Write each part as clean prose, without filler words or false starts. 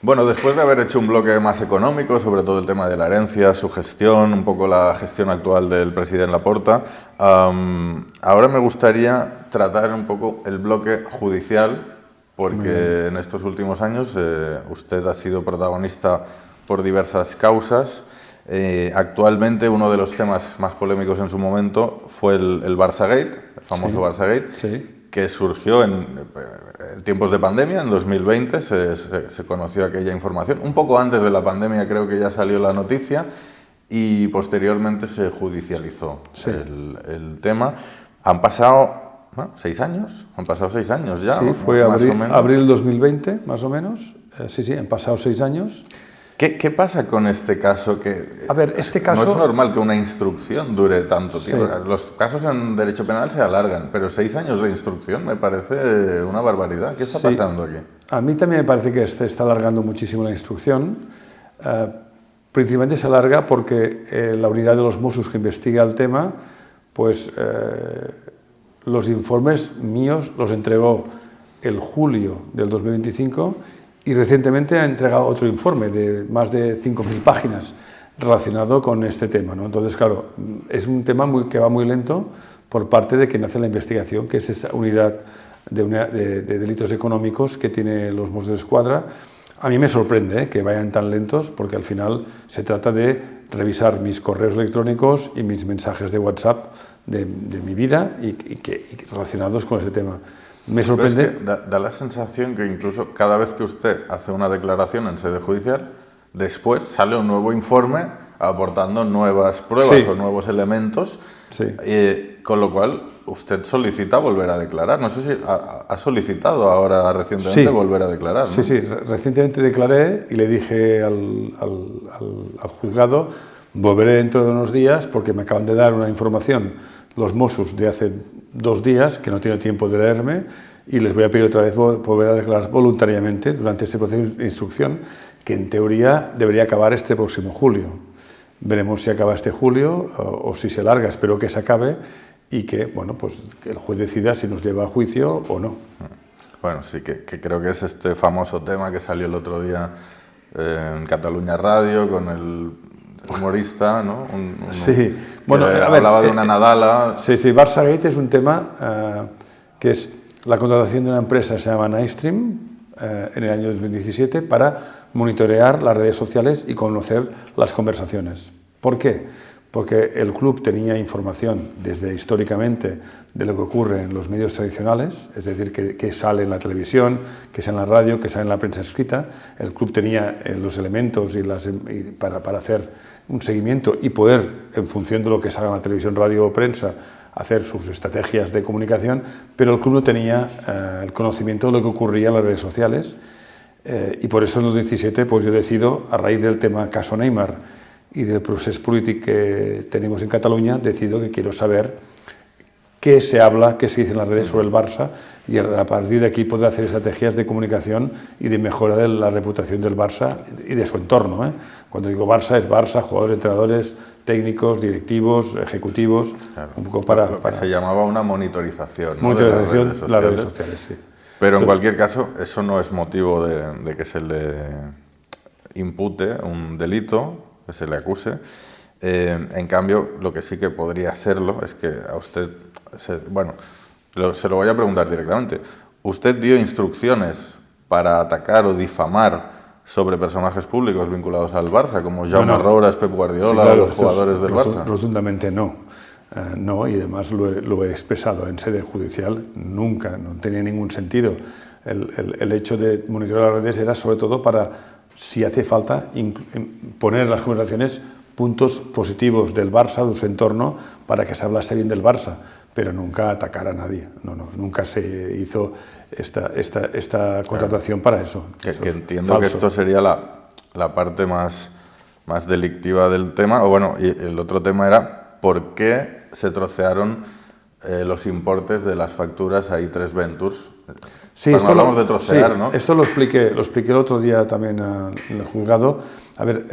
Bueno, después de haber hecho un bloque más económico, sobre todo el tema de la herencia, su gestión, un poco la gestión actual del presidente Laporta, ahora me gustaría tratar un poco el bloque judicial, porque en estos últimos años usted ha sido protagonista por diversas causas. Actualmente uno de los temas más polémicos en su momento fue el Barçagate, el famoso Barçagate. Sí. Que surgió en tiempos de pandemia, en 2020 se conoció aquella información. Un poco antes de la pandemia creo que ya salió la noticia y posteriormente se judicializó el tema. Han pasado 6 años, ya. Sí, fue abril 2020, más o menos. Sí, han pasado 6 años. ¿Qué pasa con este caso? A ver, este caso... No es normal que una instrucción dure tanto tiempo. Los casos en derecho penal se alargan, pero 6 años de instrucción me parece una barbaridad. ¿Qué está pasando aquí? A mí también me parece que se está alargando muchísimo la instrucción. Principalmente se alarga porque la unidad de los Mossos que investiga el tema, pues los informes míos los entregó el julio del 2025 y recientemente ha entregado otro informe de más de 5.000 páginas relacionado con este tema, ¿no? Entonces, claro, es un tema que va muy lento por parte de quien hace la investigación, que es esta unidad de delitos económicos que tiene los Mossos d'Esquadra. A mí me sorprende que vayan tan lentos, porque al final se trata de revisar mis correos electrónicos y mis mensajes de WhatsApp de mi vida y relacionados con ese tema. Me sorprende. Pero es que da la sensación que incluso cada vez que usted hace una declaración en sede judicial, después sale un nuevo informe aportando nuevas pruebas o nuevos elementos, con lo cual usted solicita volver a declarar. No sé si ha solicitado ahora recientemente volver a declarar, ¿no? Sí, recientemente declaré y le dije al juzgado, volveré dentro de unos días porque me acaban de dar una información los Mossos de hace 2 días que no tengo tiempo de leerme y les voy a pedir otra vez volver a declarar voluntariamente durante este proceso de instrucción que en teoría debería acabar este próximo julio. Veremos si acaba este julio o si se alarga, espero que se acabe y que, bueno, pues que el juez decida si nos lleva a juicio o no. Bueno, sí, que creo que es este famoso tema que salió el otro día en Cataluña Radio con el humorista, ¿no? Sí, bueno, hablaba de una Nadala. Sí, Barçagate es un tema que es la contratación de una empresa que se llama Nightstream en el año 2017 para monitorear las redes sociales y conocer las conversaciones. ¿Por qué? Porque el club tenía información desde históricamente de lo que ocurre en los medios tradicionales, es decir, que sale en la televisión, que sale en la radio, que sale en la prensa escrita. El club tenía los elementos para hacer un seguimiento y poder, en función de lo que salga en la televisión, radio o prensa, hacer sus estrategias de comunicación, pero el club no tenía el conocimiento de lo que ocurría en las redes sociales y por eso en 2017 pues yo decido, a raíz del tema caso Neymar y del proceso político que tenemos en Cataluña, decido que quiero saber qué se habla, qué se dice en las redes sobre el Barça y a partir de aquí poder hacer estrategias de comunicación y de mejora de la reputación del Barça y de su entorno. Cuando digo Barça, es Barça, jugadores, entrenadores, técnicos, directivos, ejecutivos, claro, un poco para... Lo que se llamaba una monitorización, ¿no? Monitorización de las redes sociales, sí. Pero en cualquier caso, eso no es motivo de que se le impute un delito, que se le acuse. En cambio, lo que sí que podría serlo es que a usted... se lo voy a preguntar directamente. ¿Usted dio instrucciones para atacar o difamar sobre personajes públicos vinculados al Barça, como Jaume Roures, Pep Guardiola, los jugadores del Barça? Rotundamente no. No, y además lo he expresado en sede judicial, nunca, no tenía ningún sentido. El hecho de monitorear las redes era sobre todo para, si hace falta, poner en las conversaciones puntos positivos del Barça, de su entorno, para que se hablase bien del Barça, pero nunca atacar a nadie. Nunca se hizo esta contratación para eso. Que entiendo que esto sería la parte más delictiva del tema. O bueno, y el otro tema era por qué se trocearon los importes de las facturas a I3 Ventures. Sí, cuando hablamos de trocear, ¿no? Esto lo expliqué el otro día también en el juzgado. A ver,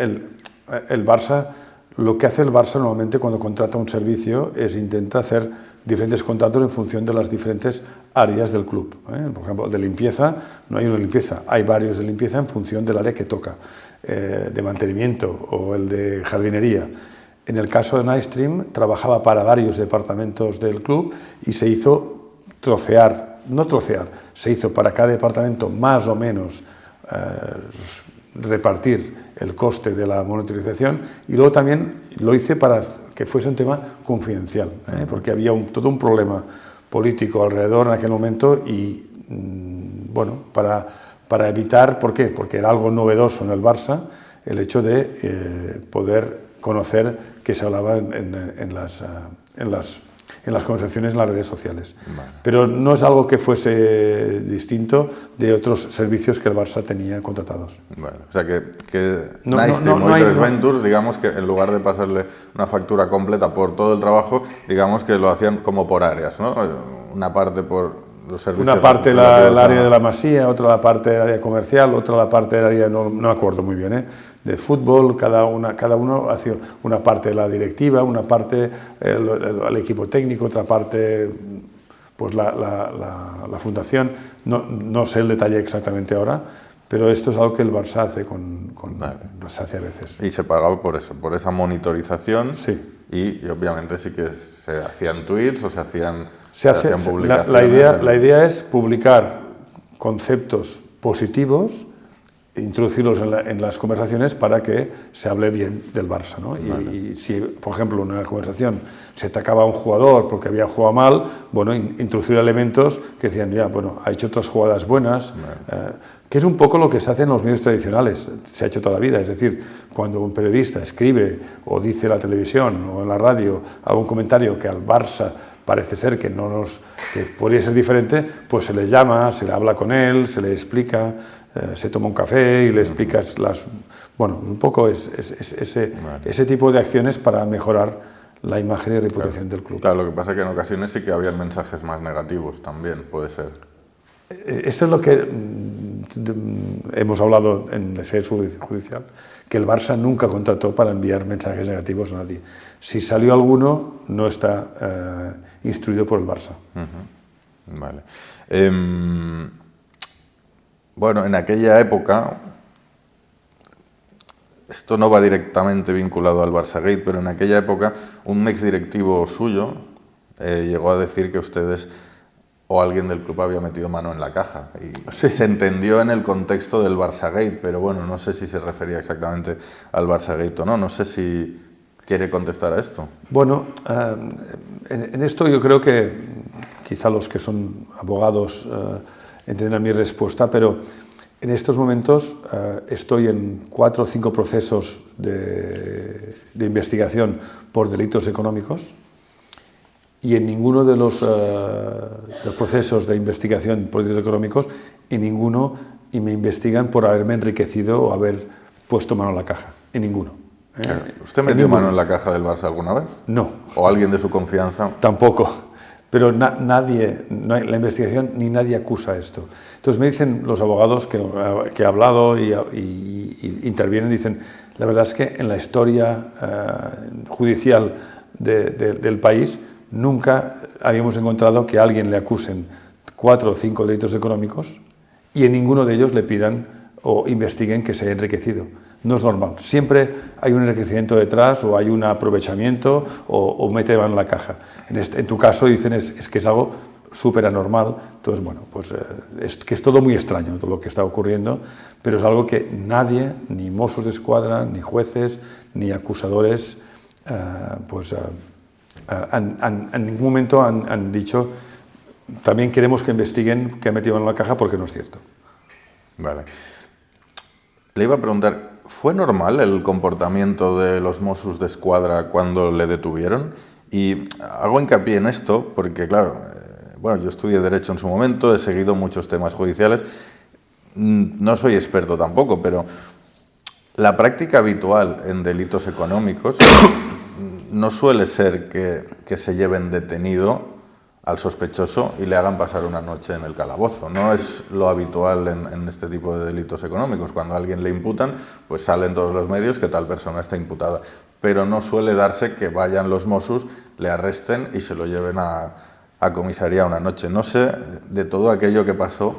el Barça Lo que hace el Barça normalmente cuando contrata un servicio es intenta hacer diferentes contratos en función de las diferentes áreas del club. Por ejemplo, de limpieza, no hay una limpieza, hay varios de limpieza en función del área que toca, de mantenimiento o el de jardinería. En el caso de Nightstream, trabajaba para varios departamentos del club y se hizo se hizo para cada departamento más o menos repartir el coste de la monitorización, y luego también lo hice para que fuese un tema confidencial, porque había todo un problema político alrededor en aquel momento y, bueno, para evitar, ¿por qué? Porque era algo novedoso en el Barça el hecho de poder conocer que se hablaba en las conversaciones en las redes sociales. Vale. Pero no es algo que fuese distinto de otros servicios que el Barça tenía contratados. Bueno, o sea que Nightstream o Tres Ventures, digamos que en lugar de pasarle una factura completa por todo el trabajo, digamos que lo hacían como por áreas, ¿no? Una parte por los servicios... Una parte el área de la Masía, otra la parte del área comercial, otra la parte del área, no me acuerdo muy bien, de fútbol, cada uno hacía una parte de la directiva, una parte el equipo técnico, otra parte pues la fundación, no sé el detalle exactamente ahora, pero esto es algo que el Barça hace vale. Se hace a veces. Y se pagaba por eso, por esa monitorización. Sí. Y obviamente sí que se hacían tweets o se hacían publicaciones. La idea es publicar conceptos positivos, introducirlos en las conversaciones para que se hable bien del Barça, ¿no? Vale. Y si, por ejemplo, en una conversación se atacaba a un jugador porque había jugado mal, bueno, introducir elementos que decían, ya, bueno, ha hecho otras jugadas buenas, vale. Que es un poco lo que se hace en los medios tradicionales, se ha hecho toda la vida, es decir, cuando un periodista escribe o dice en la televisión o en la radio algún comentario que al Barça parece ser que podría ser diferente, pues se le llama, se le habla con él, se le explica, se toma un café y le explicas bueno, un poco ese tipo de acciones para mejorar la imagen y reputación del club. Claro, lo que pasa es que en ocasiones sí que había mensajes más negativos también, puede ser. Esto es lo que hemos hablado en el sede judicial, que el Barça nunca contrató para enviar mensajes negativos a nadie. Si salió alguno, no está instruido por el Barça. Vale. Bueno, en aquella época, esto no va directamente vinculado al Barçagate, pero en aquella época un exdirectivo suyo llegó a decir que ustedes o alguien del club había metido mano en la caja. Y sí. Se entendió en el contexto del Barçagate, pero bueno, no sé si se refería exactamente al Barçagate o no. No sé si quiere contestar a esto. Bueno, en esto yo creo que quizá los que son abogados entenderán mi respuesta, pero en estos momentos estoy en 4 o 5 procesos de investigación por delitos económicos. Y en ninguno de los procesos de investigación por delitos económicos, en ninguno y me investigan por haberme enriquecido o haber puesto mano en la caja. En ninguno. ¿Usted metió mano en la caja del Barça alguna vez? No. ¿O alguien de su confianza? Tampoco. Pero nadie, la investigación, ni nadie acusa esto. Entonces me dicen los abogados que he hablado y intervienen, dicen, la verdad es que en la historia judicial del país nunca habíamos encontrado que a alguien le acusen 4 o 5 delitos económicos y en ninguno de ellos le pidan o investiguen que se haya enriquecido. No es normal. Siempre hay un enriquecimiento detrás o hay un aprovechamiento o mete mano en la caja. En tu caso dicen es que es algo súper anormal. Entonces, bueno, pues es todo muy extraño todo lo que está ocurriendo, pero es algo que nadie, ni Mossos d'Esquadra, ni jueces, ni acusadores, en ningún momento han dicho también queremos que investiguen que ha metido en la caja porque no es cierto. Vale. Le iba a preguntar, ¿fue normal el comportamiento de los Mossos d'Esquadra cuando le detuvieron? Y hago hincapié en esto porque, claro, bueno, yo estudié Derecho en su momento, he seguido muchos temas judiciales, no soy experto tampoco, pero la práctica habitual en delitos económicos no suele ser que se lleven detenido al sospechoso y le hagan pasar una noche en el calabozo. No es lo habitual en este tipo de delitos económicos. Cuando a alguien le imputan, pues salen todos los medios que tal persona está imputada. pero no suele darse que vayan los Mossos, le arresten y se lo lleven a comisaría una noche. No sé, de todo aquello que pasó,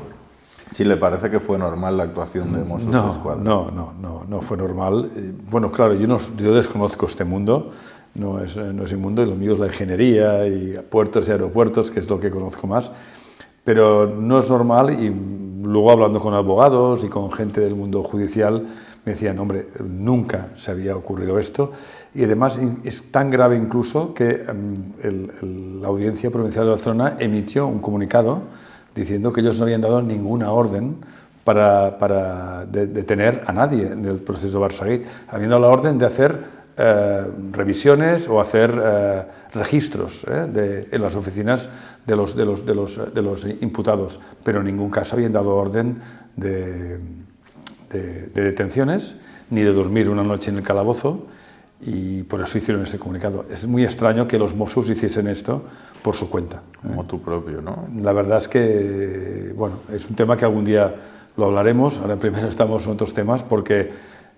si le parece que fue normal la actuación de Mossos d'Esquadra. No fue normal. Bueno, claro, yo desconozco este mundo, no es mi mundo, y lo mío es la ingeniería y puertos y aeropuertos, que es lo que conozco más, pero no es normal. Y luego, hablando con abogados y con gente del mundo judicial, me decían, hombre, nunca se había ocurrido esto, y además es tan grave incluso que la Audiencia Provincial de Barcelona emitió un comunicado diciendo que ellos no habían dado ninguna orden para detener a nadie en el proceso Barça-Gate. Habían dado la orden de hacer revisiones o hacer registros en las oficinas de los imputados, pero en ningún caso habían dado orden de detenciones ni de dormir una noche en el calabozo, y por eso hicieron ese comunicado. Es muy extraño que los Mossos hiciesen esto por su cuenta. Como tú propio, ¿no? La verdad es que, bueno, es un tema que algún día lo hablaremos. Ahora primero estamos en otros temas, porque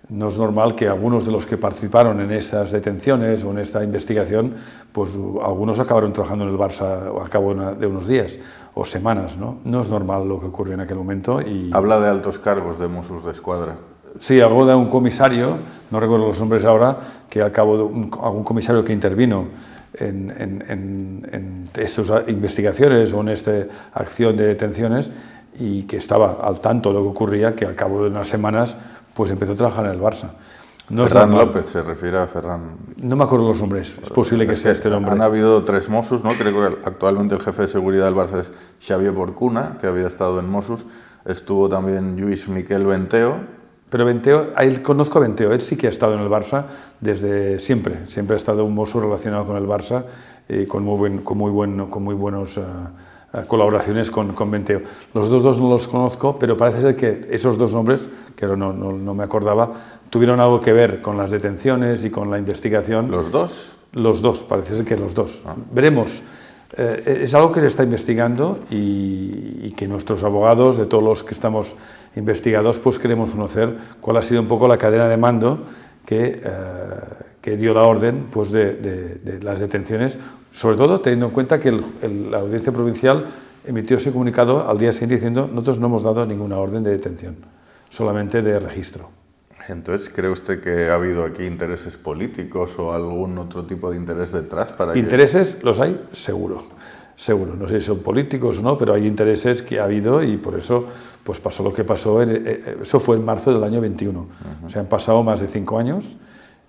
no es normal que algunos de los que participaron en esas detenciones o en esta investigación, pues algunos acabaron trabajando en el Barça al cabo de unos días o semanas, ¿no? No es normal lo que ocurrió en aquel momento. Y habla de altos cargos de Mossos d'Esquadra. Sí, algo de un comisario, no recuerdo los nombres ahora, que al cabo de algún comisario que intervino en estas investigaciones o en esta acción de detenciones, y que estaba al tanto de lo que ocurría, que al cabo de unas semanas pues empezó a trabajar en el Barça. No Ferran López, se refiere a Ferran. No me acuerdo los nombres, es posible que sea este nombre. Han habido 3 Mossos, ¿no? Creo que actualmente el jefe de seguridad del Barça es Xavier Porcuna, que había estado en Mossos. Estuvo también Lluís Miquel Venteo. Pero Venteo, ahí conozco a Venteo, él sí que ha estado en el Barça desde siempre. Siempre ha estado un Mosso relacionado con el Barça, con muy buenas colaboraciones con Venteo. Los dos no los conozco, pero parece ser que esos dos nombres, que no me acordaba, tuvieron algo que ver con las detenciones y con la investigación. ¿Los dos? Los dos, parece ser que los dos. Veremos. Es algo que se está investigando, y que nuestros abogados, de todos los que estamos investigados, pues queremos conocer cuál ha sido un poco la cadena de mando que dio la orden, pues, de las detenciones, sobre todo teniendo en cuenta que la Audiencia Provincial emitió ese comunicado al día siguiente diciendo: nosotros no hemos dado ninguna orden de detención, solamente de registro. Entonces, ¿cree usted que ha habido aquí intereses políticos o algún otro tipo de interés detrás? Intereses los hay, seguro. No sé si son políticos o no, pero hay intereses que ha habido, y por eso pues pasó lo que pasó. Eso fue en marzo del año 21. O sea, han pasado más de 5 años,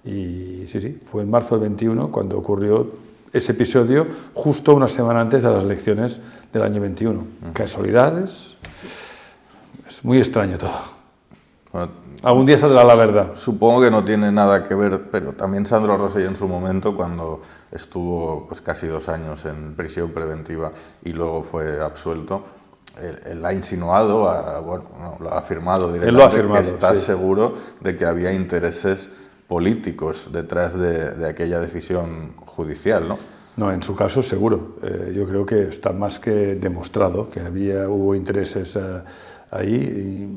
y sí, fue en marzo del 21 cuando ocurrió ese episodio, justo una semana antes de las elecciones del año 21. Casualidades, es muy extraño todo. Bueno, algún día saldrá la verdad. Supongo que no tiene nada que ver, pero también Sandro Rosell en su momento, cuando estuvo pues casi 2 años en prisión preventiva y luego fue absuelto, él ha insinuado, lo ha afirmado directamente, que está seguro de que había intereses políticos detrás de aquella decisión judicial, ¿no? No, en su caso seguro. Yo creo que está más que demostrado que hubo intereses ahí. Y,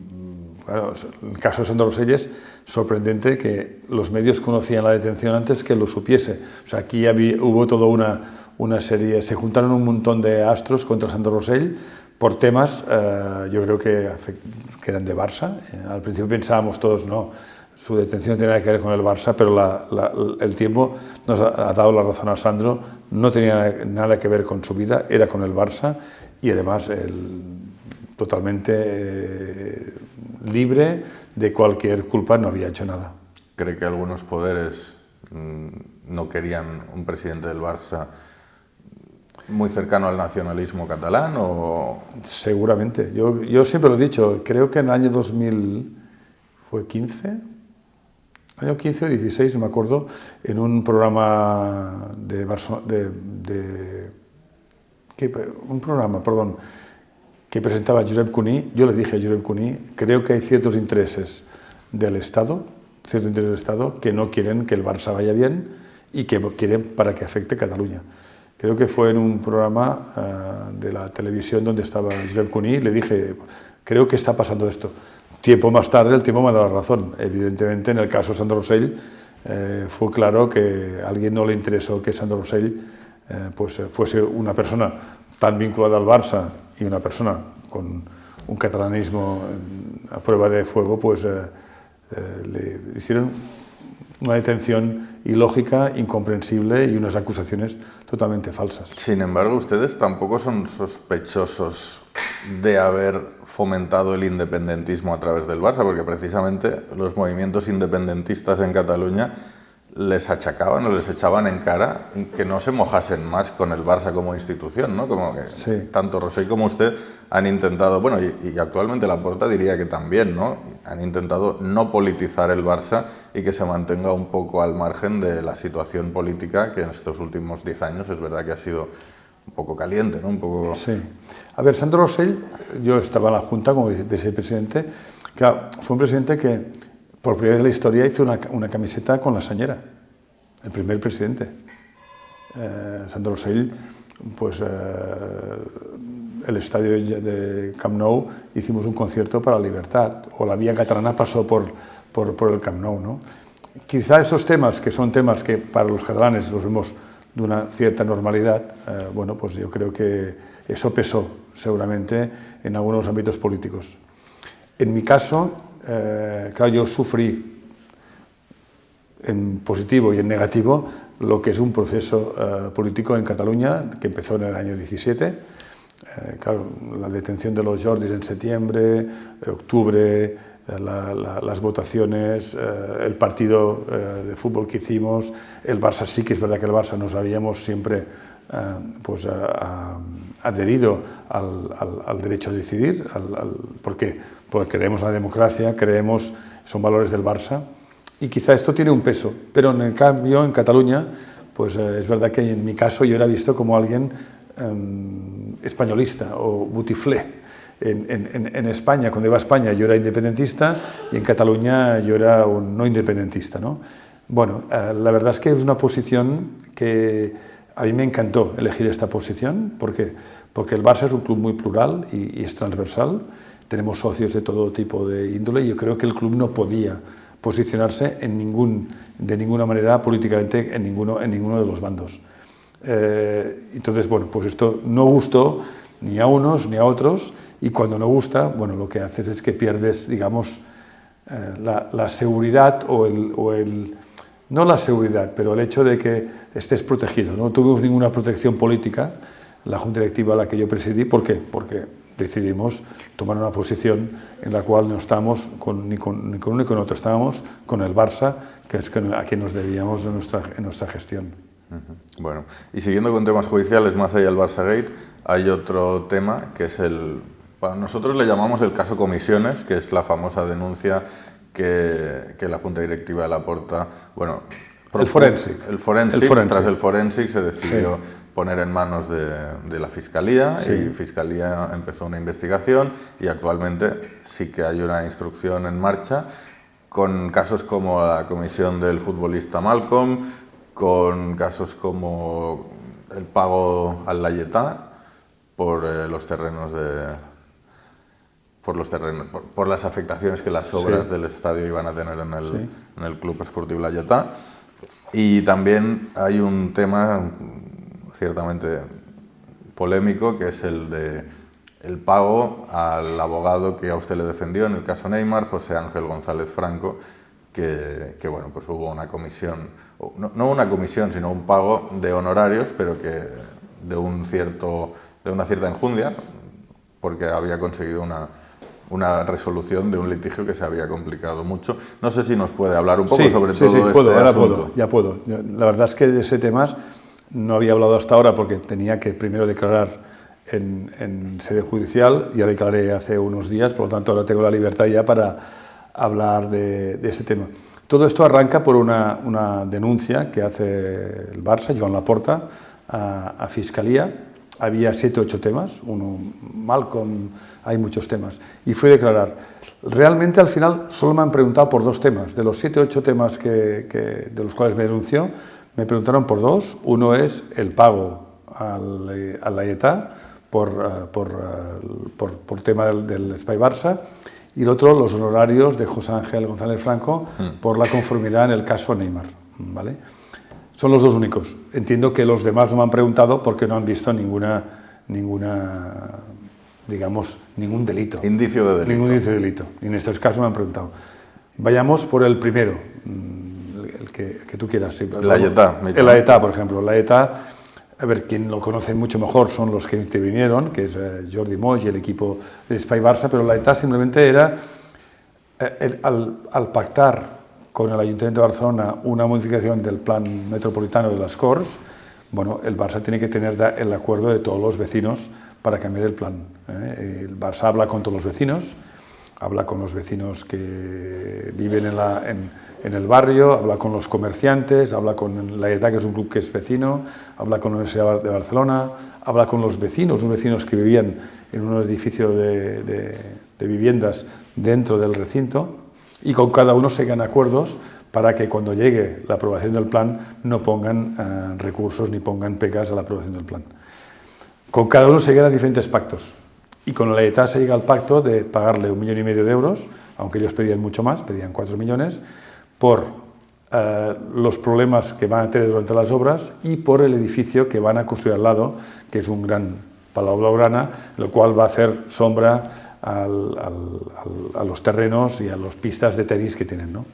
bueno, en el caso de Sandro Rosell es sorprendente que los medios conocían la detención antes que lo supiese. O sea, aquí hubo toda una serie, se juntaron un montón de astros contra Sandro Rosell por temas, yo creo que eran de Barça. Al principio pensábamos todos, no, su detención tenía que ver con el Barça, pero el tiempo nos ha dado la razón a Sandro, no tenía nada que ver con su vida, era con el Barça, y además totalmente libre de cualquier culpa, no había hecho nada. ¿Cree que algunos poderes no querían un presidente del Barça muy cercano al nacionalismo catalán? Seguramente. Yo siempre lo he dicho, creo que en el año 2000, ¿fue 15? Año 15 o 16, no me acuerdo, en un programa que presentaba Josep Cuní, yo le dije a Josep Cuní, creo que hay ciertos intereses del Estado, que no quieren que el Barça vaya bien y que quieren para que afecte Cataluña. Creo que fue en un programa de la televisión donde estaba Josep Cuní, le dije, creo que está pasando esto. Tiempo más tarde, el tiempo me ha dado la razón. Evidentemente, en el caso de Sandro Rosell, fue claro que a alguien no le interesó que Sandro Rosell pues, fuese una persona tan vinculada al Barça y una persona con un catalanismo a prueba de fuego, pues le hicieron una detención ilógica, incomprensible y unas acusaciones totalmente falsas. Sin embargo, ustedes tampoco son sospechosos de haber fomentado el independentismo a través del Barça, porque precisamente los movimientos independentistas en Cataluña les achacaban o les echaban en cara que no se mojasen más con el Barça como institución, ¿no? Como que sí. Tanto Rosell como usted han intentado, bueno, y actualmente Laporta diría que también, ¿no? Han intentado no politizar el Barça y que se mantenga un poco al margen de la situación política que en estos últimos 10 años es verdad que ha sido un poco caliente, ¿no? Un poco... Sí. A ver, Sandro Rosell, yo estaba en la Junta como vicepresidente, claro, fue un presidente que por primera vez en la historia hizo una camiseta con la Sañera, el primer presidente. Sandro Rosell, pues el estadio de Camp Nou hicimos un concierto para la libertad, o la vía catalana pasó por el Camp Nou, ¿no? Quizá esos temas, que son temas que para los catalanes los vemos de una cierta normalidad, bueno, pues yo creo que eso pesó seguramente en algunos ámbitos políticos. En mi caso, claro, yo sufrí en positivo y en negativo lo que es un proceso político en Cataluña que empezó en el año 17. Claro, la detención de los Jordis en septiembre, octubre, las votaciones, el partido de fútbol que hicimos, el Barça, sí que es verdad que el Barça nos habíamos siempre pues, adherido al derecho a decidir, porque creemos en la democracia, son valores del Barça, y quizá esto tiene un peso, pero en el cambio en Cataluña, pues es verdad que en mi caso yo era visto como alguien españolista o butiflé. En España, cuando iba a España yo era independentista y en Cataluña yo era un no independentista, ¿no? Bueno, la verdad es que es una posición que a mí me encantó elegir esta posición. ¿Por qué? Porque el Barça es un club muy plural y es transversal. Tenemos socios de todo tipo de índole y yo creo que el club no podía posicionarse de ninguna manera políticamente en ninguno de los bandos. Entonces, bueno, pues esto no gustó ni a unos ni a otros, y cuando no gusta, bueno, lo que haces es que pierdes, digamos, la seguridad no la seguridad, pero el hecho de que estés protegido. No tuvimos ninguna protección política, la Junta Directiva a la que yo presidí. ¿Por qué? Porque decidimos tomar una posición en la cual no estamos ni con uno ni con otro, estábamos con el Barça, que es a quien nos debíamos en nuestra gestión. Bueno, y siguiendo con temas judiciales, más allá del Barça-Gate, hay otro tema que es para nosotros le llamamos el caso Comisiones, que es la famosa denuncia que la Junta Directiva de Laporta, bueno... El Forensic. Tras el Forensic se decidió poner en manos de la Fiscalía, y Fiscalía empezó una investigación y actualmente sí que hay una instrucción en marcha con casos como la comisión del futbolista Malcolm, con casos como el pago al Laietà por las afectaciones que las obras del estadio iban a tener en el Club Esportiu Laietà. Y también hay un tema ciertamente polémico, que es el pago al abogado que a usted le defendió en el caso Neymar, José Ángel González Franco, que bueno, pues hubo una comisión, no una comisión, sino un pago de honorarios, pero que de una cierta enjundia, porque había conseguido una resolución de un litigio que se había complicado mucho. No sé si nos puede hablar un poco sobre todo este asunto. Ya puedo. La verdad es que de ese tema no había hablado hasta ahora porque tenía que primero declarar en sede judicial. Ya declaré hace unos días, por lo tanto ahora tengo la libertad ya para hablar de este tema. Todo esto arranca por una denuncia que hace el Barça, Joan Laporta, a Fiscalía. Había 7 o 8 temas, uno Malcolm, hay muchos temas, y fui a declarar. Realmente al final solo me han preguntado por 2 temas. De los 7 o 8 temas de los cuales me denunció, me preguntaron por 2. Uno es el pago al Laietà por tema del Espai Barça, y el otro los honorarios de José Ángel González Franco por la conformidad en el caso Neymar, ¿vale? Son los dos únicos. Entiendo que los demás no me han preguntado porque no han visto digamos, ningún delito. Indicio de delito. Ningún indicio de delito. Y en estos casos me han preguntado. Vayamos por el primero, el que tú quieras. Sí. Laietà. El Laietà, por ejemplo. Laietà, a ver, quien lo conoce mucho mejor son los que intervinieron, que es Jordi Moix y el equipo de Espai Barça, pero Laietà simplemente era, al pactar con el Ayuntamiento de Barcelona una modificación del plan metropolitano de las Corts, bueno, el Barça tiene que tener el acuerdo de todos los vecinos para cambiar el plan. El Barça habla con todos los vecinos, habla con los vecinos que viven en el barrio, habla con los comerciantes, habla con Laietà, que es un club que es vecino, habla con la Universidad de Barcelona, habla con los vecinos que vivían en un edificio de viviendas dentro del recinto, y con cada uno se llegan acuerdos para que cuando llegue la aprobación del plan no pongan recursos ni pongan pegas a la aprobación del plan. Con cada uno se llegan a diferentes pactos, y con la Laietà se llega al pacto de pagarle 1,5 millones de euros, aunque ellos pedían mucho más, pedían 4 millones, por los problemas que van a tener durante las obras y por el edificio que van a construir al lado, que es un gran palau blaugrana, el cual va a hacer sombra a los terrenos y a las pistas de tenis que tienen, ¿no?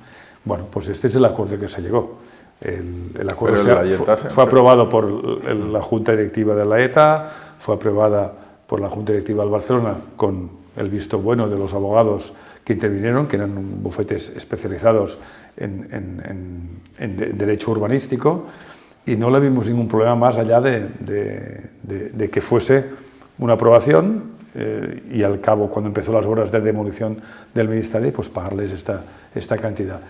Bueno, pues este es el acuerdo que se llegó. El acuerdo fue aprobado por la Junta Directiva de Laietà, fue aprobada por la Junta Directiva del Barcelona con el visto bueno de los abogados que intervinieron, que eran bufetes especializados en derecho urbanístico, y no le vimos ningún problema más allá de que fuese una aprobación y al cabo, cuando empezó las obras de demolición del Ministerio, pues pagarles esta cantidad.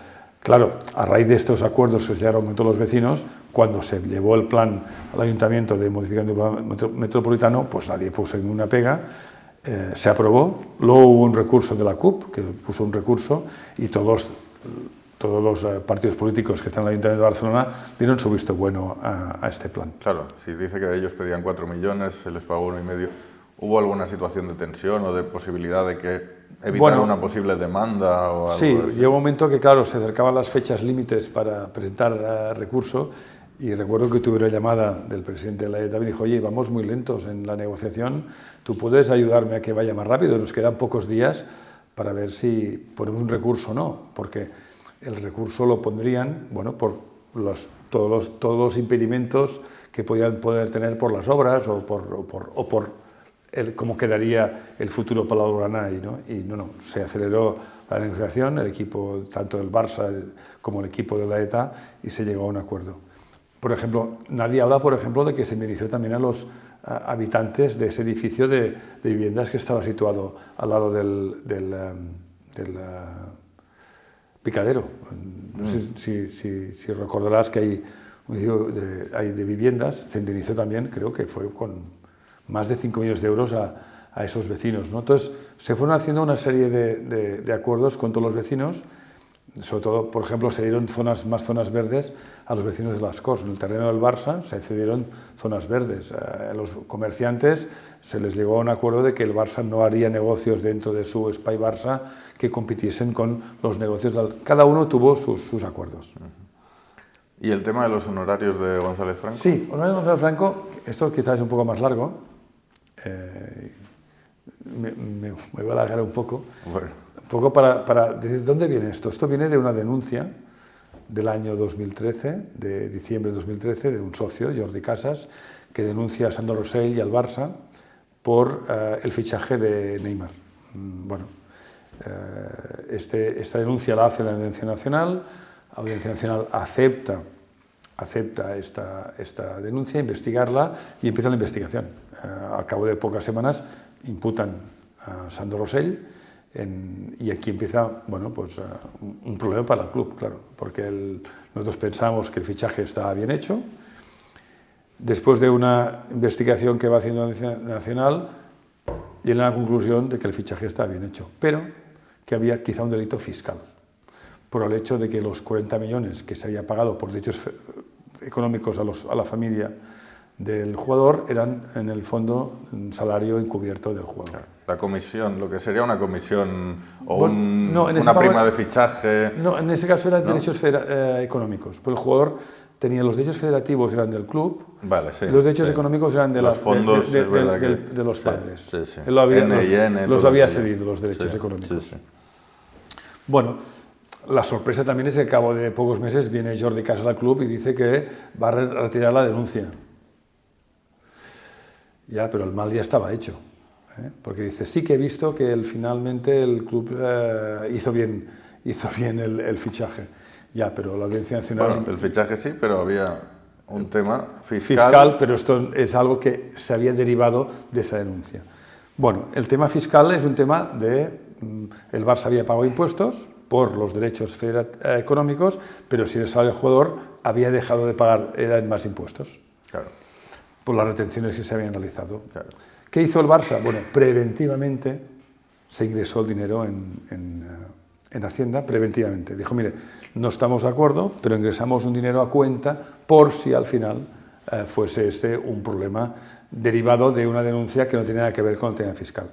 Claro, a raíz de estos acuerdos que se llegaron con todos los vecinos, cuando se llevó el plan al ayuntamiento de modificación del plan metropolitano, pues nadie puso ninguna pega, se aprobó, luego hubo un recurso de la CUP, que puso un recurso, y todos los partidos políticos que están en el Ayuntamiento de Barcelona dieron su visto bueno a este plan. Claro, si dice que ellos pedían 4 millones, se les pagó 1,5. ¿Hubo alguna situación de tensión o de posibilidad de que evitar una posible demanda o algo sí, así? llegó un momento que, claro, se acercaban las fechas límites para presentar recurso, y recuerdo que tuve una llamada del presidente de Laietà y me dijo: oye, vamos muy lentos en la negociación, ¿tú puedes ayudarme a que vaya más rápido? Nos quedan pocos días para ver si ponemos un recurso o no, porque el recurso lo pondrían, bueno, por todos los impedimentos que podían poder tener por las obras o por cómo quedaría el futuro Palau Blaugrana ahí, ¿no? Y no, se aceleró la negociación, el equipo tanto del Barça como el equipo de Laietà, y se llegó a un acuerdo. Por ejemplo, nadie habla, por ejemplo, de que se indemnizó también a los habitantes de ese edificio de viviendas que estaba situado al lado del Picadero. No sé si recordarás que hay un edificio de viviendas, se indemnizó también, creo que fue con más de 5 millones de euros a esos vecinos, ¿no? Entonces, se fueron haciendo una serie de acuerdos con todos los vecinos, sobre todo, por ejemplo, se dieron más zonas verdes a los vecinos de las Corts. En el terreno del Barça se cedieron zonas verdes. A los comerciantes se les llegó a un acuerdo de que el Barça no haría negocios dentro de su Espai Barça que compitiesen con los negocios. Cada uno tuvo sus acuerdos. ¿Y el tema de los honorarios de González Franco? Sí, honorarios de González Franco, esto quizás es un poco más largo. Me voy a alargar un poco. Bueno. Un poco para decir dónde viene esto. Esto viene de una denuncia del año 2013, de diciembre de 2013, de un socio, Jordi Casas, que denuncia a Sandro Rosell y al Barça por el fichaje de Neymar. Bueno, esta denuncia la hace la Audiencia Nacional. La Audiencia Nacional acepta esta denuncia, investigarla, y empieza la investigación. Al cabo de pocas semanas imputan a Sandro Rosell, y aquí empieza, bueno, pues, un problema para el club, claro, porque nosotros pensamos que el fichaje estaba bien hecho. Después de una investigación que va haciendo la Audiencia Nacional, llega a la conclusión de que el fichaje estaba bien hecho, pero que había quizá un delito fiscal, por el hecho de que los 40 millones que se había pagado por derechos económicos a la familia del jugador eran, en el fondo, un salario encubierto del jugador. La comisión, lo que sería una comisión o Bueno, una prima de fichaje. No, en ese caso eran derechos económicos. Pues el jugador tenía los derechos federativos eran del club, vale, sí, y los derechos económicos eran de los fondos de los padres. Sí, sí. Él los había cedido, los derechos económicos. Sí, sí. Bueno, la sorpresa también es que al cabo de pocos meses viene Jordi Casas al club y dice que va a retirar la denuncia. Ya, pero el mal ya estaba hecho. Porque dice, sí que he visto que finalmente el club hizo bien el fichaje. Ya, pero la Audiencia Nacional... Bueno, el fichaje sí, pero había un tema fiscal, pero esto es algo que se había derivado de esa denuncia. Bueno, el tema fiscal es un tema de... El Barça había pagado impuestos por los derechos económicos, pero si eres el jugador había dejado de pagar, eran más impuestos. Claro. Por las retenciones que se habían realizado. Claro. ¿Qué hizo el Barça? Bueno, preventivamente se ingresó el dinero en Hacienda, preventivamente. Dijo, mire, no estamos de acuerdo, pero ingresamos un dinero a cuenta por si al final fuese un problema derivado de una denuncia que no tenía nada que ver con el tema fiscal.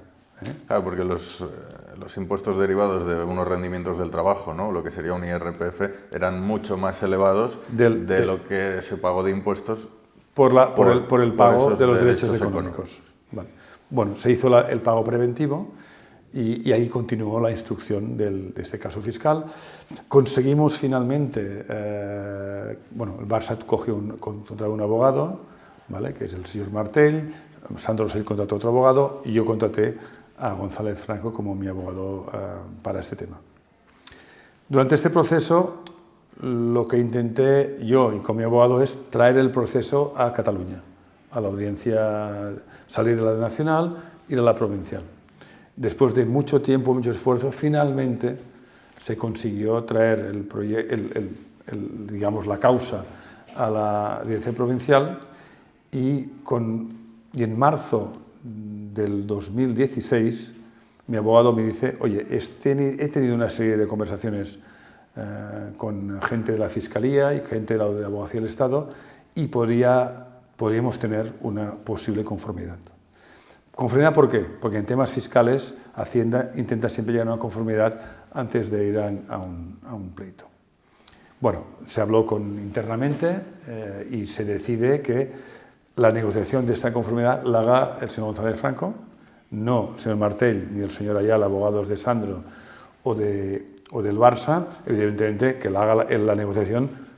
Claro, porque los impuestos derivados de unos rendimientos del trabajo, ¿no? Lo que sería un IRPF, eran mucho más elevados de lo que se pagó de impuestos por el pago de los derechos económicos. Vale. Bueno, se hizo el pago preventivo y ahí continuó la instrucción de este caso fiscal. Conseguimos finalmente, bueno, el Barça contrató un abogado, ¿vale? Que es el señor Martell, Sandro Rosell contrató otro abogado y yo contraté a González Franco como mi abogado para este tema. Durante este proceso, lo que intenté yo y con mi abogado es traer el proceso a Cataluña, a la audiencia, salir de la nacional, ir a la provincial. Después de mucho tiempo, mucho esfuerzo, finalmente se consiguió traer digamos, la causa a la audiencia provincial y en marzo del 2016 mi abogado me dice, oye, he tenido una serie de conversaciones con gente de la Fiscalía y gente de la Abogacía del Estado y podríamos tener una posible conformidad. ¿Conformidad por qué? Porque en temas fiscales Hacienda intenta siempre llegar a una conformidad antes de ir a un pleito. Bueno, se habló internamente y se decide que la negociación de esta conformidad la haga el señor González Franco, no el señor Martell ni el señor Ayala, abogados de Sandro o del Barça, evidentemente que la haga la negociación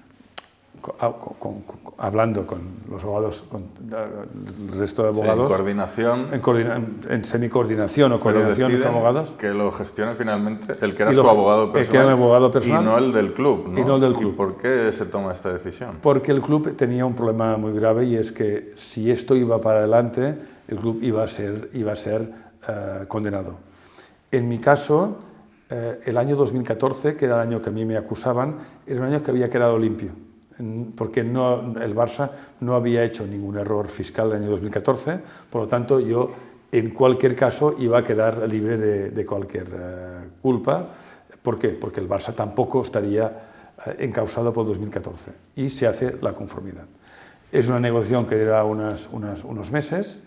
hablando con los abogados, con el resto de abogados. Sí, en coordinación. En semicoordinación o coordinación con abogados. Que lo gestione finalmente el que era su abogado personal. El que era mi abogado personal. Y no el del club, ¿no? Y no el del club. ¿Y por qué se toma esta decisión? Porque el club tenía un problema muy grave y es que si esto iba para adelante, el club iba a ser condenado. En mi caso, el año 2014, que era el año que a mí me acusaban, era un año que había quedado limpio, porque el Barça no había hecho ningún error fiscal el año 2014, por lo tanto yo en cualquier caso iba a quedar libre de cualquier culpa. ¿Por qué? Porque el Barça tampoco estaría encausado por 2014 y se hace la conformidad. Es una negociación que durará unos meses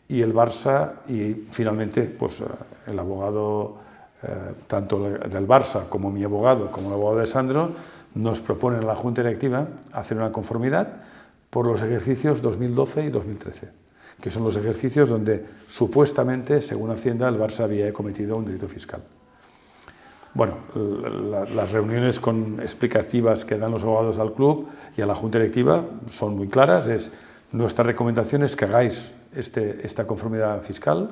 y el Barça y finalmente pues, el abogado tanto del Barça como mi abogado como el abogado de Sandro nos proponen a la Junta Directiva hacer una conformidad por los ejercicios 2012 y 2013, que son los ejercicios donde supuestamente, según Hacienda, el Barça había cometido un delito fiscal. Bueno, las reuniones explicativas que dan los abogados al club y a la Junta Directiva son muy claras. Nuestra recomendación es que hagáis esta conformidad fiscal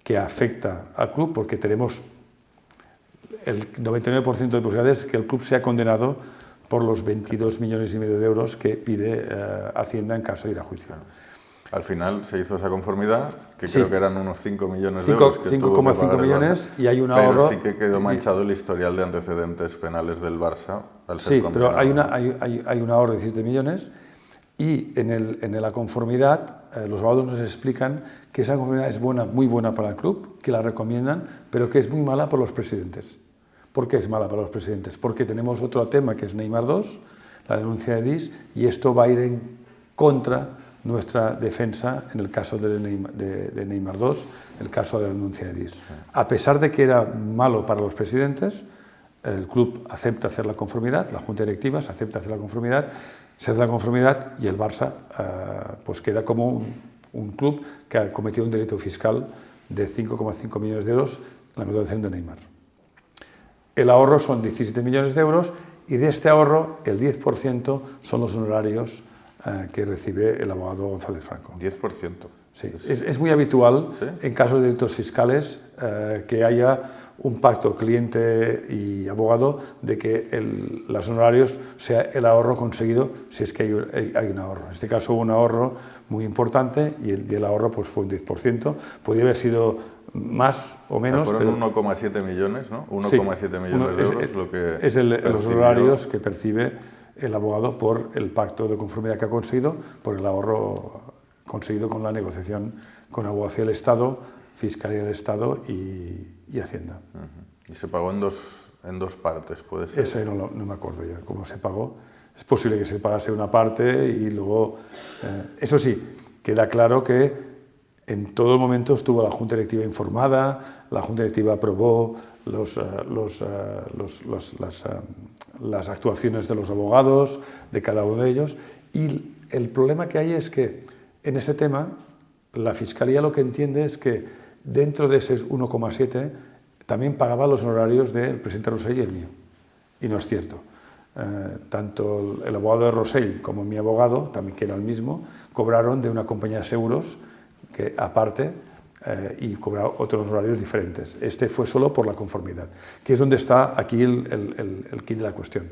que afecta al club porque tenemos el 99% de posibilidades que el club sea condenado por los 22,5 millones de euros que pide Hacienda en caso de ir a juicio. Al final se hizo esa conformidad, que sí, creo que eran unos 5 millones de 5,5 millones y hay un ahorro. Pero sí que quedó manchado el historial de antecedentes penales del Barça al ser condenado. Pero hay un ahorro de 17 millones y en la conformidad los abogados nos explican que esa conformidad es muy buena para el club, que la recomiendan, pero que es muy mala para los presidentes. ¿Por qué es mala para los presidentes? Porque tenemos otro tema que es Neymar 2, la denuncia de DIS, y esto va a ir en contra nuestra defensa en el caso de Neymar 2, el caso de la denuncia de DIS. A pesar de que era malo para los presidentes, el club acepta hacer la conformidad, la junta directiva se acepta hacer la conformidad, se hace la conformidad y el Barça pues queda como un club que ha cometido un delito fiscal de 5,5 millones de euros en la contratación de Neymar. El ahorro son 17 millones de euros y de este ahorro el 10% son los honorarios que recibe el abogado González Franco. 10%. Sí, es muy habitual, ¿sí?, en casos de delitos fiscales que haya un pacto cliente y abogado de que los honorarios sea el ahorro conseguido si es que hay un ahorro. En este caso hubo un ahorro muy importante y el ahorro pues, fue un 10%. Podría haber sido más o menos. Fueron 1,7 millones, ¿no? 1,7 sí, millones de euros lo que es los honorarios que percibe el abogado por el pacto de conformidad que ha conseguido, por el ahorro conseguido con la negociación con Abogacía del Estado, Fiscalía del Estado y Hacienda. ¿Y se pagó en dos partes, puede ser? Eso no me acuerdo ya cómo se pagó. Es posible que se pagase una parte y luego... eso sí, queda claro que en todo momento estuvo la Junta Directiva informada, la Junta Directiva aprobó las actuaciones de los abogados, de cada uno de ellos, y el problema que hay es que en ese tema la Fiscalía lo que entiende es que dentro de ese 1,7 también pagaba los honorarios del presidente Rosell y el mío, y no es cierto. Tanto el abogado de Rosell como mi abogado, también que era el mismo, cobraron de una compañía de seguros que aparte y cobraron otros horarios diferentes. Este fue solo por la conformidad, que es donde está aquí el kit de la cuestión.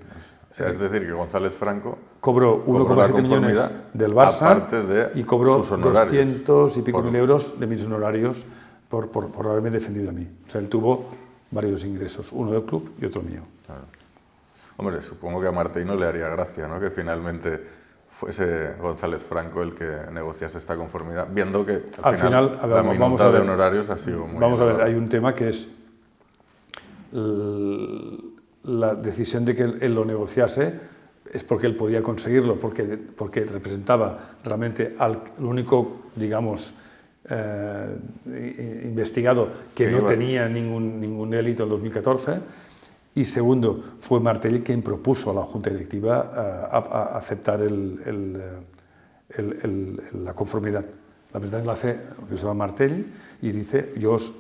O sea, es decir, que González Franco cobró 1,7 millones del Barça y cobró 200 y pico mil euros de mis honorarios por haberme defendido a mí. O sea, él tuvo varios ingresos, uno del club y otro mío. Claro. Hombre, supongo que a Martino le haría gracia, ¿no?, que finalmente fuese González Franco el que negociase esta conformidad, viendo que al final a ver, la minuta de honorarios ha sido muy... Vamos a ver, hay un tema que es la decisión de que él lo negociase es porque él podía conseguirlo, porque representaba realmente al único, digamos, investigado que no tenía ningún delito en 2014, y segundo, fue Martell quien propuso a la Junta Directiva a aceptar la conformidad. La verdad la hace, que se llama Martell, y dice, yo os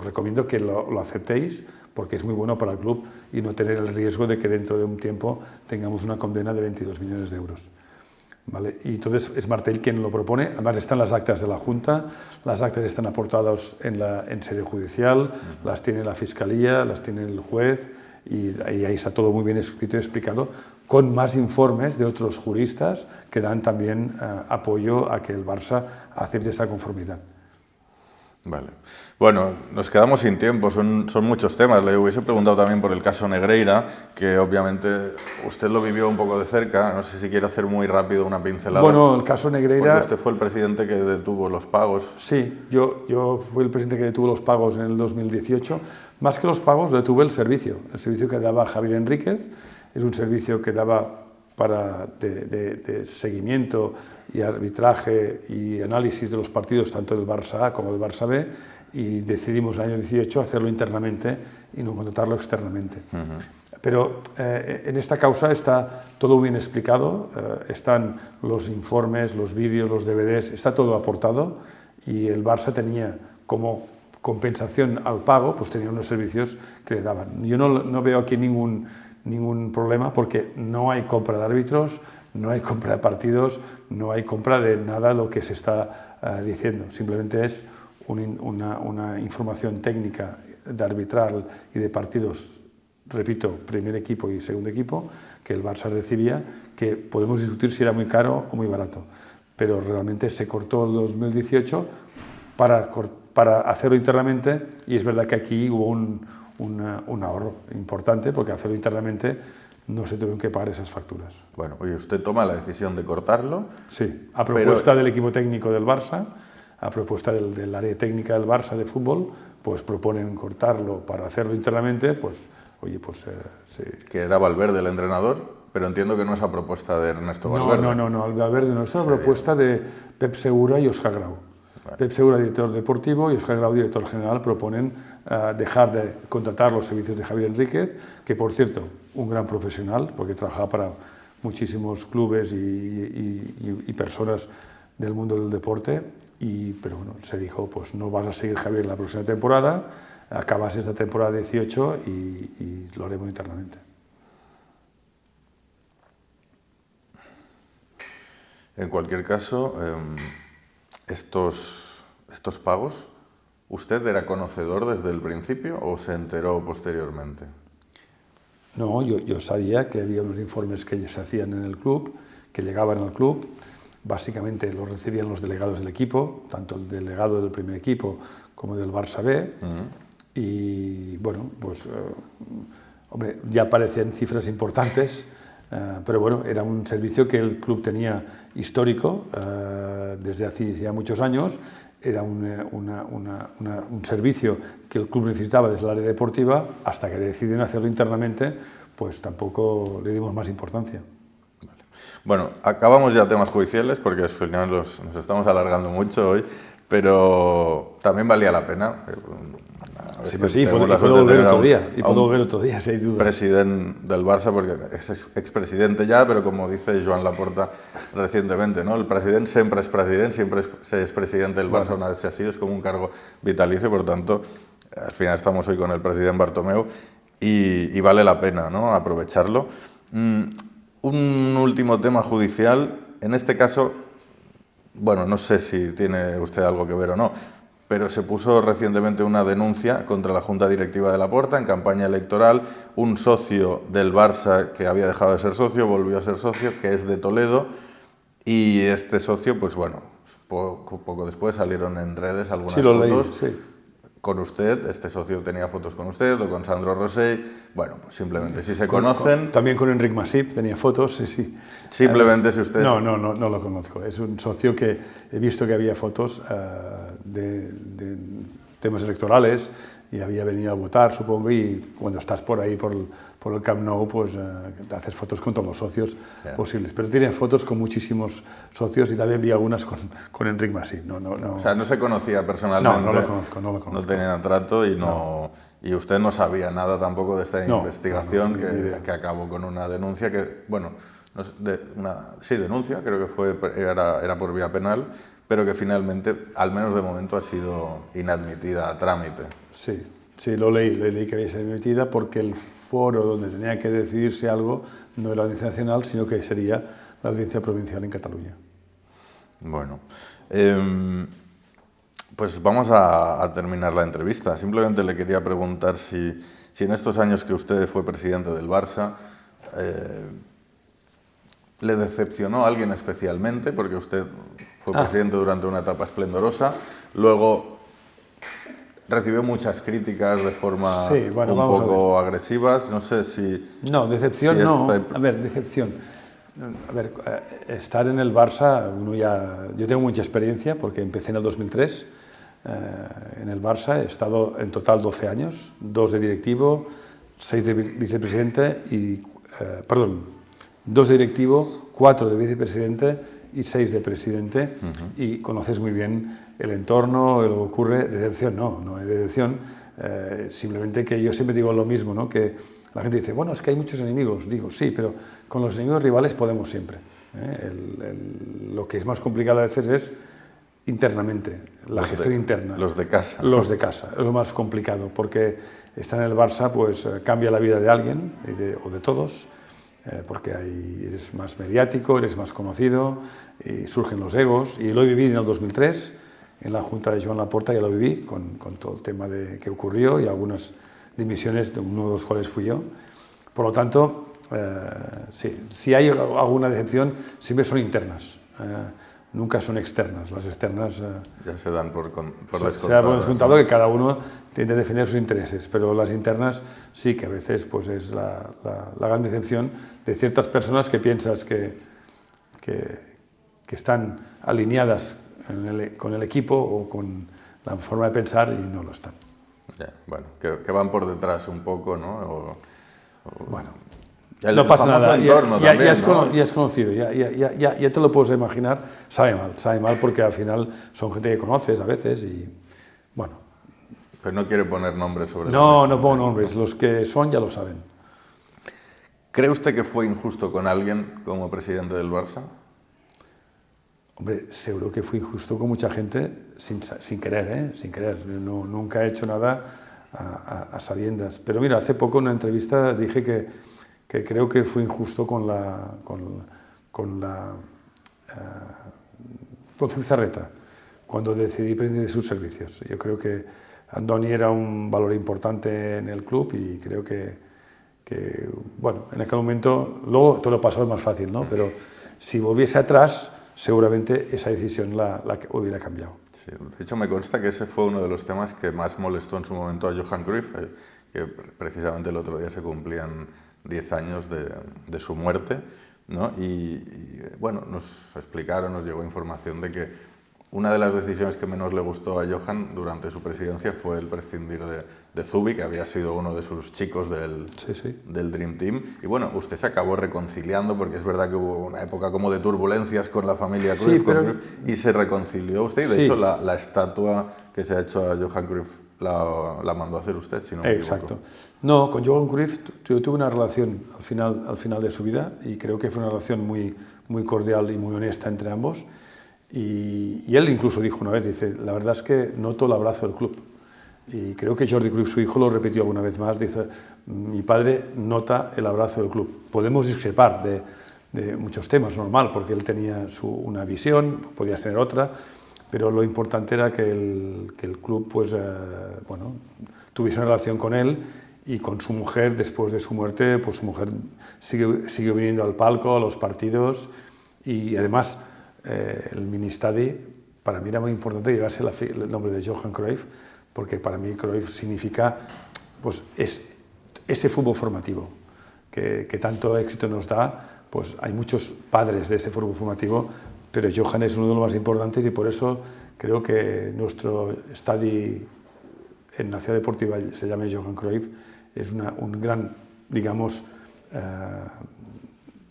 recomiendo que lo aceptéis porque es muy bueno para el club y no tener el riesgo de que dentro de un tiempo tengamos una condena de 22 millones de euros. ¿Vale? Y entonces es Martell quien lo propone, además están las actas de la Junta, las actas están aportadas en sede judicial, las tiene la Fiscalía, las tiene el juez, y ahí está todo muy bien escrito y explicado, con más informes de otros juristas que dan también apoyo a que el Barça acepte esta conformidad. Vale. Bueno, nos quedamos sin tiempo, son muchos temas. Le hubiese preguntado también por el caso Negreira, que obviamente usted lo vivió un poco de cerca. No sé si quiere hacer muy rápido una pincelada. Bueno, el caso Negreira... Porque usted fue el presidente que detuvo los pagos. Sí, yo fui el presidente que detuvo los pagos en el 2018. Más que los pagos, detuve el servicio que daba Javier Enríquez. Es un servicio que daba de seguimiento y arbitraje y análisis de los partidos tanto del Barça A como del Barça B, y decidimos en el año 18 hacerlo internamente y no contratarlo externamente. Pero en esta causa está todo bien explicado, están los informes, los vídeos, los DVDs, está todo aportado, y el Barça tenía como compensación al pago, pues tenía unos servicios que le daban. Yo no veo aquí ningún problema porque no hay compra de árbitros, no hay compra de partidos, no hay compra de nada de lo que se está diciendo. Simplemente es una información técnica de arbitral y de partidos, repito, primer equipo y segundo equipo, que el Barça recibía, que podemos discutir si era muy caro o muy barato. Pero realmente se cortó el 2018 para hacerlo internamente, y es verdad que aquí hubo un ahorro importante, porque hacerlo internamente no se tuvieron que pagar esas facturas. Bueno, oye, usted toma la decisión de cortarlo. Sí, a propuesta del equipo técnico del Barça, a propuesta del área técnica del Barça de fútbol, pues proponen cortarlo para hacerlo internamente, pues oye, pues sí. ¿Que era Valverde el entrenador? pero entiendo que no es a propuesta de Ernesto Valverde. No, Valverde no, es una propuesta de Pep Segura y Óscar Grau. Vale. Pep Segura, director deportivo, y Óscar Grau, director general, proponen dejar de contratar los servicios de Javier Enríquez, que por cierto, un gran profesional, porque trabajaba para muchísimos clubes y personas del mundo del deporte, pero bueno, se dijo, pues no vas a seguir Javier la próxima temporada, acabas esta temporada 18 y lo haremos internamente. En cualquier caso, estos pagos, ¿usted era conocedor desde el principio o se enteró posteriormente? No, yo sabía que había unos informes que se hacían en el club, que llegaban al club, básicamente los recibían los delegados del equipo, tanto el delegado del primer equipo como del Barça B, y bueno, pues, hombre, ya aparecían cifras importantes, pero bueno, era un servicio que el club tenía histórico desde hace ya muchos años, era un servicio que el club necesitaba desde el área deportiva, hasta que deciden hacerlo internamente, pues tampoco le dimos más importancia. Vale. Bueno, acabamos ya temas judiciales, porque al final nos estamos alargando mucho hoy, pero también valía la pena. Sí, pues sí, puedo volver otro día, si hay dudas. Presidente del Barça, porque es expresidente ya, pero como dice Joan Laporta recientemente, ¿no? El presidente siempre es presidente del Barça, una vez se ha sido, es como un cargo vitalicio, por tanto, al final estamos hoy con el presidente Bartomeu y vale la pena, ¿no?, aprovecharlo. Un último tema judicial, en este caso, bueno, no sé si tiene usted algo que ver o no, pero se puso recientemente una denuncia contra la Junta Directiva de Laporta en campaña electoral. Un socio del Barça que había dejado de ser socio volvió a ser socio, que es de Toledo, y este socio, pues bueno, poco después salieron en redes algunas fotos con usted. Este socio tenía fotos con usted o con Sandro Rosell. Bueno, pues simplemente si se conocen... También con Enric Masip tenía fotos, sí. Simplemente si usted... No lo conozco. Es un socio que he visto que había fotos de temas electorales y había venido a votar, supongo, y cuando estás por ahí, por el Camp Nou, pues haces fotos con todos los socios posibles. Pero tiene fotos con muchísimos socios y también vi algunas con Enric Masip. O sea, no se conocía personalmente. No lo conozco. No tenía trato y usted no sabía nada tampoco de esta investigación que acabó con una denuncia que, bueno, denuncia, creo que era por vía penal, pero que finalmente, al menos de momento, ha sido inadmitida a trámite. Sí, lo leí que había sido admitida porque el foro donde tenía que decidirse algo no era la Audiencia Nacional, sino que sería la Audiencia Provincial en Cataluña. Bueno, pues vamos a terminar la entrevista. Simplemente le quería preguntar si en estos años que usted fue presidente del Barça, ¿le decepcionó a alguien especialmente? Porque usted fue presidente durante una etapa esplendorosa, luego recibió muchas críticas de forma un poco agresivas, no sé si... No, decepción no. A ver, decepción. A ver, estar en el Barça, yo tengo mucha experiencia porque empecé en el 2003 en el Barça, he estado en total 12 años, 2 de directivo, 6 de vicepresidente 2 de directivo, 4 de vicepresidente y 6 de presidente, y conoces muy bien el entorno, lo que ocurre. Decepción no hay decepción, simplemente que yo siempre digo lo mismo, ¿no? Que la gente dice, bueno, es que hay muchos enemigos. Digo, sí, pero con los enemigos rivales podemos siempre. Lo que es más complicado a veces es internamente, la gestión interna. Los de casa. Los de casa, es lo más complicado, porque estar en el Barça pues cambia la vida de alguien o de todos, porque eres más mediático, eres más conocido, y surgen los egos, y lo he vivido en el 2003, en la Junta de Joan Laporta ya lo viví, con todo el tema que ocurrió y algunas dimisiones, de uno de los cuales fui yo. Por lo tanto, si hay alguna decepción, siempre son internas, nunca son externas. Las externas ya se dan por se da por descontado que cada uno tiene que defender sus intereses, pero las internas sí que a veces pues, es la gran decepción de ciertas personas que piensas que están alineadas con el equipo o con la forma de pensar y no lo están. Bueno, que van por detrás un poco, ¿no? Bueno, No pasa nada, entorno ya también, ya es conocido, ya te lo puedes imaginar, sabe mal porque al final son gente que conoces a veces y bueno. Pero no quiere poner nombres sobre No pongo nombres, los que son ya lo saben. ¿Cree usted que fue injusto con alguien como presidente del Barça? Hombre, seguro que fui injusto con mucha gente sin querer, sin querer. Nunca he hecho nada a sabiendas. Pero mira, hace poco en una entrevista dije que creo que fui injusto con Zubizarreta cuando decidí prescindir de sus servicios. Yo creo que Andoni era un valor importante en el club y creo que bueno, en aquel momento, luego todo pasó es más fácil, ¿no? Pero si volviese atrás, seguramente esa decisión la hubiera cambiado. Sí, de hecho, me consta que ese fue uno de los temas que más molestó en su momento a Johan Cruyff, que precisamente el otro día se cumplían 10 años de su muerte, ¿no? Y bueno, nos llegó información de que una de las decisiones que menos le gustó a Johan durante su presidencia fue el prescindir de Zubi, que había sido uno de sus chicos del Dream Team. Y bueno, usted se acabó reconciliando, porque es verdad que hubo una época como de turbulencias con la familia Cruyff, y se reconcilió usted. Y de hecho, la estatua que se ha hecho a Johan Cruyff la mandó a hacer usted, si no me equivoco. Exacto. No, con Johan Cruyff yo tuve una relación al final de su vida y creo que fue una relación muy cordial y muy honesta entre ambos. Y él incluso dijo una vez, dice, la verdad es que noto el abrazo del club. Y creo que Jordi Cruyff, su hijo, lo repitió alguna vez más, dice, mi padre nota el abrazo del club. Podemos discrepar de muchos temas, normal, porque él tenía una visión, podías tener otra, pero lo importante era que el club pues, bueno, tuviese una relación con él y con su mujer. Después de su muerte, pues su mujer siguió viniendo al palco, a los partidos, y además el Ministadi para mí era muy importante llevarse el nombre de Johan Cruyff, porque para mí Cruyff significa pues, ese fútbol formativo que tanto éxito nos da. Pues hay muchos padres de ese fútbol formativo, pero Johan es uno de los más importantes y por eso creo que nuestro estadio en la ciudad deportiva se llama Johan Cruyff, es un gran, digamos,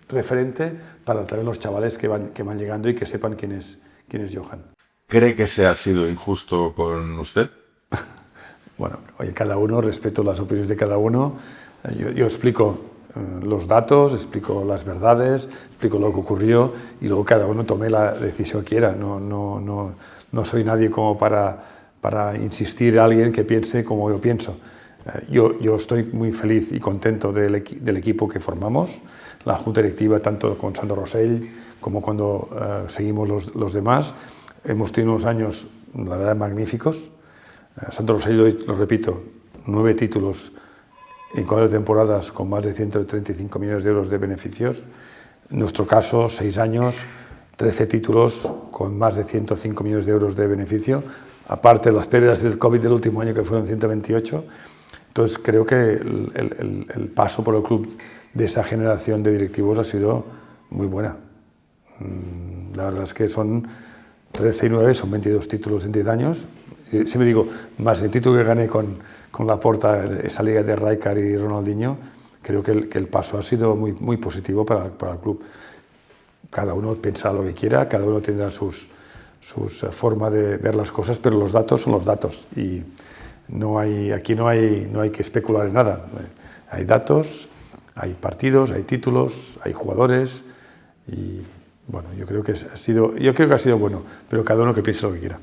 referente para también los chavales que van llegando y que sepan quién es Johan. ¿Cree que se ha sido injusto con usted? Bueno, oye, cada uno, respeto las opiniones de cada uno. Yo explico los datos, explico las verdades, explico lo que ocurrió y luego cada uno tome la decisión que quiera. No soy nadie como para insistir a alguien que piense como yo pienso. Yo estoy muy feliz y contento del equipo que formamos, la junta directiva, tanto con Sandro Rosell como cuando seguimos los demás. Hemos tenido unos años, la verdad, magníficos. Sandro Rosell, lo repito, 9 títulos en 4 temporadas con más de 135 millones de euros de beneficios. En nuestro caso, 6 años, 13 títulos con más de 105 millones de euros de beneficio, aparte de las pérdidas del COVID del último año que fueron 128. Entonces creo que el paso por el club de esa generación de directivos ha sido muy buena. La verdad es que son 13 y 9, son 22 títulos en 10 años. Siempre digo, más el título que gané con Laporta, esa liga de Rijkaard y Ronaldinho, creo que el paso ha sido muy positivo para el club. Cada uno pensará lo que quiera, cada uno tendrá sus formas de ver las cosas, pero los datos son los datos y aquí no hay que especular en nada. Hay datos, hay partidos, hay títulos, hay jugadores y bueno, yo creo que ha sido bueno, pero cada uno que piense lo que quiera.